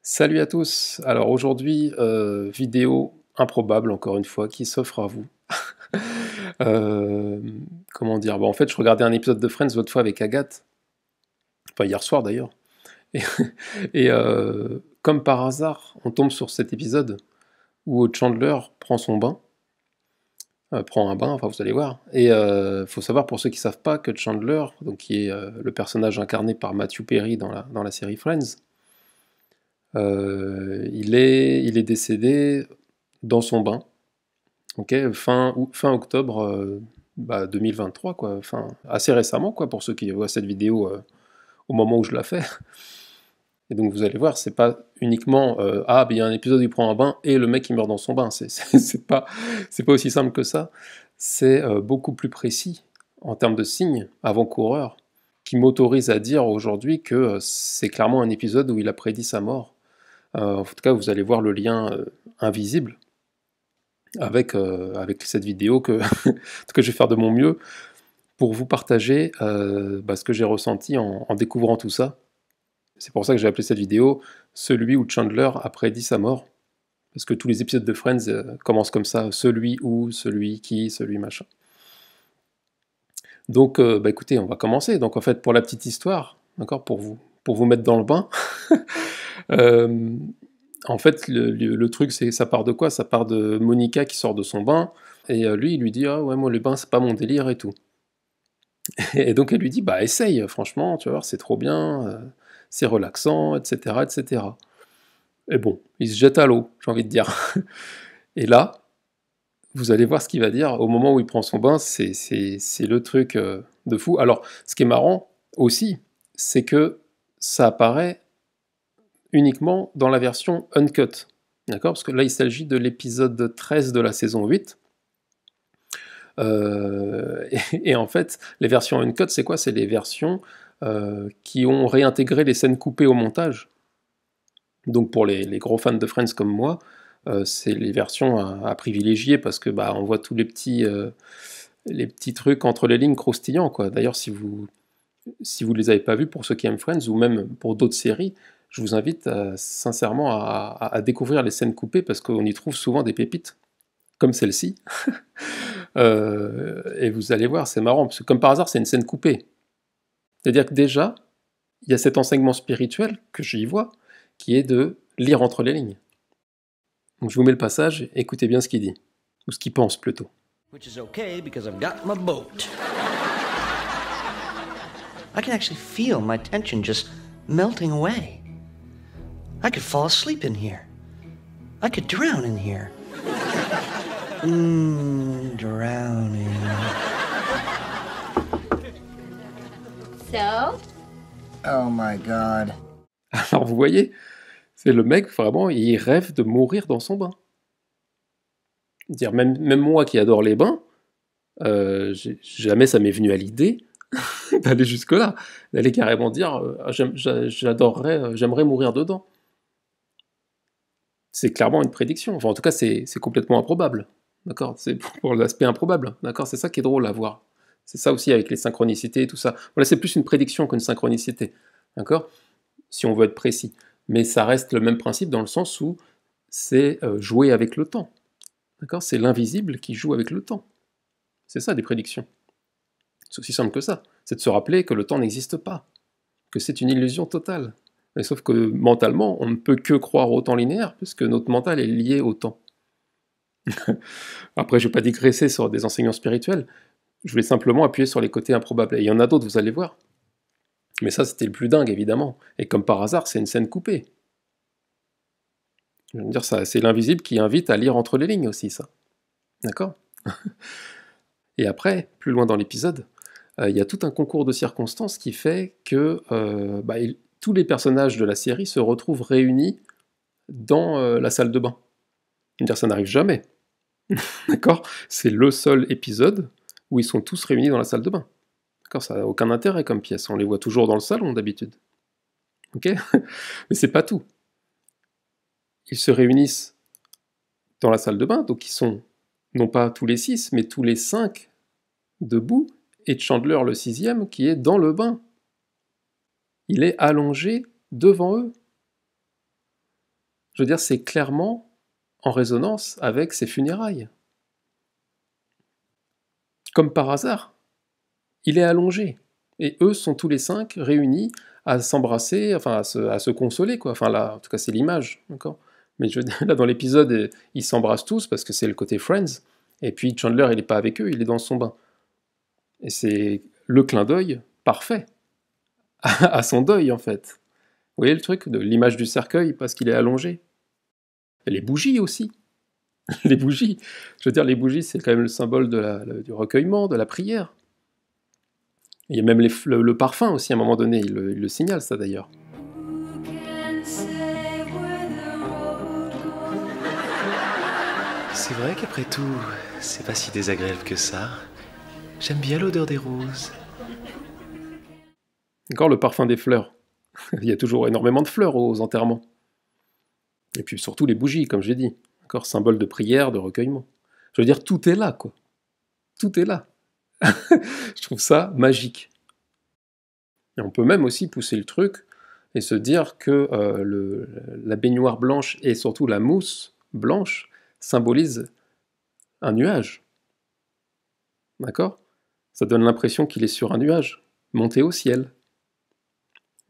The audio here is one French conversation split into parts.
Salut à tous! Alors aujourd'hui, vidéo improbable encore une fois qui s'offre à vous. Comment dire? Bah, en fait, je regardais un épisode de Friends l'autre fois avec Agathe, enfin hier soir d'ailleurs, et comme par hasard, on tombe sur cet épisode où Chandler prend son bain, prend un bain, enfin vous allez voir, et faut savoir pour ceux qui savent pas que Chandler, donc qui est, le personnage incarné par Matthew Perry dans la série Friends, il est décédé dans son bain, ok, fin octobre 2023, quoi, assez récemment, quoi, pour ceux qui voient cette vidéo au moment où je la fais. Et donc vous allez voir, c'est pas uniquement ah, ben, il y a un épisode où il prend un bain et le mec il meurt dans son bain, c'est pas aussi simple que ça, c'est beaucoup plus précis en termes de signes avant-coureurs qui m'autorisent à dire aujourd'hui que c'est clairement un épisode où il a prédit sa mort. En tout cas, vous allez voir le lien invisible avec cette vidéo que, en tout cas, je vais faire de mon mieux pour vous partager ce que j'ai ressenti en découvrant tout ça. C'est pour ça que j'ai appelé cette vidéo celui où Chandler a prédit sa mort. Parce que tous les épisodes de Friends commencent comme ça, celui où, celui qui, celui machin. Donc, écoutez, on va commencer. Donc, en fait, pour la petite histoire, d'accord, pour vous mettre dans le bain, euh, en fait, le truc, ça part de quoi? Ça part de Monica qui sort de son bain, et lui, il lui dit: «Ah ouais, moi, les bains, c'est pas mon délire et tout». Et donc, elle lui dit: «Bah, essaye, franchement, tu vas voir, c'est trop bien, c'est relaxant, etc., etc.» Et bon, il se jette à l'eau, j'ai envie de dire. Et là, vous allez voir ce qu'il va dire au moment où il prend son bain, c'est le truc de fou. Alors, ce qui est marrant aussi, c'est que ça apparaît uniquement dans la version uncut. D'accord? Parce que là, il s'agit de l'épisode 13 de la saison 8. Et en fait, les versions uncut, c'est quoi? C'est les versions qui ont réintégré les scènes coupées au montage. Donc pour les gros fans de Friends comme moi, c'est les versions à privilégier parce que on voit tous les petits trucs entre les lignes croustillants, quoi. D'ailleurs, si vous les avez pas vus, pour ceux qui aiment Friends, ou même pour d'autres séries, je vous invite sincèrement à découvrir les scènes coupées parce qu'on y trouve souvent des pépites, comme celle-ci. Et vous allez voir, c'est marrant, parce que comme par hasard, c'est une scène coupée. C'est-à-dire que déjà, il y a cet enseignement spirituel que j'y vois, qui est de lire entre les lignes. Donc je vous mets le passage, écoutez bien ce qu'il dit, ou ce qu'il pense plutôt. Which is okay because I've got my boat. I can actually feel my tension just melting away. I could fall asleep in here. I could drown in here. Drowning. So? Oh my god. Alors vous voyez, c'est le mec, vraiment, il rêve de mourir dans son bain. Dire même moi qui adore les bains, jamais ça m'est venu à l'idée d'aller jusque-là, d'aller carrément dire j'aimerais mourir dedans. C'est clairement une prédiction. Enfin, en tout cas, c'est complètement improbable. D'accord? C'est pour l'aspect improbable. D'accord? C'est ça qui est drôle à voir. C'est ça aussi avec les synchronicités et tout ça. Voilà, c'est plus une prédiction qu'une synchronicité. D'accord? Si on veut être précis. Mais ça reste le même principe dans le sens où c'est jouer avec le temps. D'accord? C'est l'invisible qui joue avec le temps. C'est ça des prédictions. C'est aussi simple que ça. C'est de se rappeler que le temps n'existe pas. Que c'est une illusion totale. Mais sauf que mentalement, on ne peut que croire au temps linéaire, puisque notre mental est lié au temps. Après, je ne vais pas digresser sur des enseignements spirituels, je voulais simplement appuyer sur les côtés improbables. Et il y en a d'autres, vous allez voir. Mais ça, c'était le plus dingue, évidemment. Et comme par hasard, c'est une scène coupée. Je veux dire, c'est l'invisible qui invite à lire entre les lignes aussi, ça. D'accord? Et après, plus loin dans l'épisode, il y a tout un concours de circonstances qui fait que tous les personnages de la série se retrouvent réunis dans la salle de bain. Je veux dire, ça n'arrive jamais. D'accord? C'est le seul épisode où ils sont tous réunis dans la salle de bain. D'accord? Ça n'a aucun intérêt comme pièce. On les voit toujours dans le salon d'habitude. Ok? Mais c'est pas tout. Ils se réunissent dans la salle de bain, donc ils sont non pas tous les 6, mais tous les 5 debout, et Chandler le 6e qui est dans le bain. Il est allongé devant eux. Je veux dire, c'est clairement en résonance avec ses funérailles. Comme par hasard, il est allongé. Et eux sont tous les 5 réunis à s'embrasser, enfin à se consoler, quoi. Enfin là, en tout cas, c'est l'image, d'accord. Mais je veux dire, là, dans l'épisode, ils s'embrassent tous parce que c'est le côté Friends. Et puis Chandler, il n'est pas avec eux, il est dans son bain. Et c'est le clin d'œil parfait à son deuil, en fait. Vous voyez le truc de l'image du cercueil parce qu'il est allongé. Et les bougies aussi. Les bougies. Je veux dire, les bougies, c'est quand même le symbole du recueillement, de la prière. Il y a même le parfum aussi, à un moment donné, il le signale, ça d'ailleurs. C'est vrai qu'après tout, c'est pas si désagréable que ça. J'aime bien l'odeur des roses. Encore le parfum des fleurs. Il y a toujours énormément de fleurs aux enterrements. Et puis surtout les bougies, comme j'ai dit. Encore symbole de prière, de recueillement. Je veux dire, tout est là, quoi. Tout est là. Je trouve ça magique. Et on peut même aussi pousser le truc et se dire que la baignoire blanche et surtout la mousse blanche symbolise un nuage. D'accord? Ça donne l'impression qu'il est sur un nuage, monté au ciel.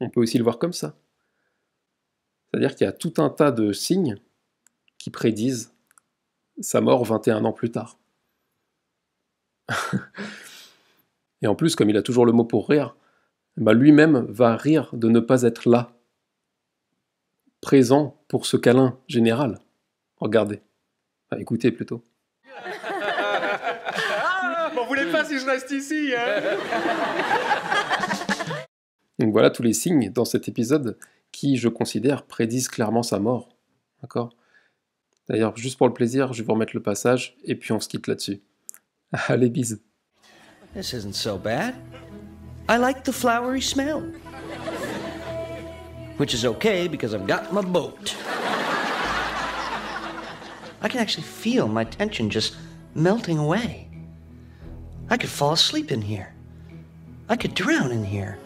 On peut aussi le voir comme ça. C'est-à-dire qu'il y a tout un tas de signes qui prédisent sa mort 21 ans plus tard. Et en plus, comme il a toujours le mot pour rire, bah lui-même va rire de ne pas être là, présent pour ce câlin général. Regardez. Enfin, écoutez plutôt. M'en voulez pas si je reste ici, hein? Donc voilà tous les signes dans cet épisode qui, je considère, prédisent clairement sa mort. D'accord? D'ailleurs, juste pour le plaisir, je vais vous remettre le passage et puis on se quitte là-dessus. Allez, bisous. This isn't so bad. I like the flowery smell. Which is okay because I've got my boat. I can actually feel my tension just melting away. I could fall asleep in here. I could drown in here.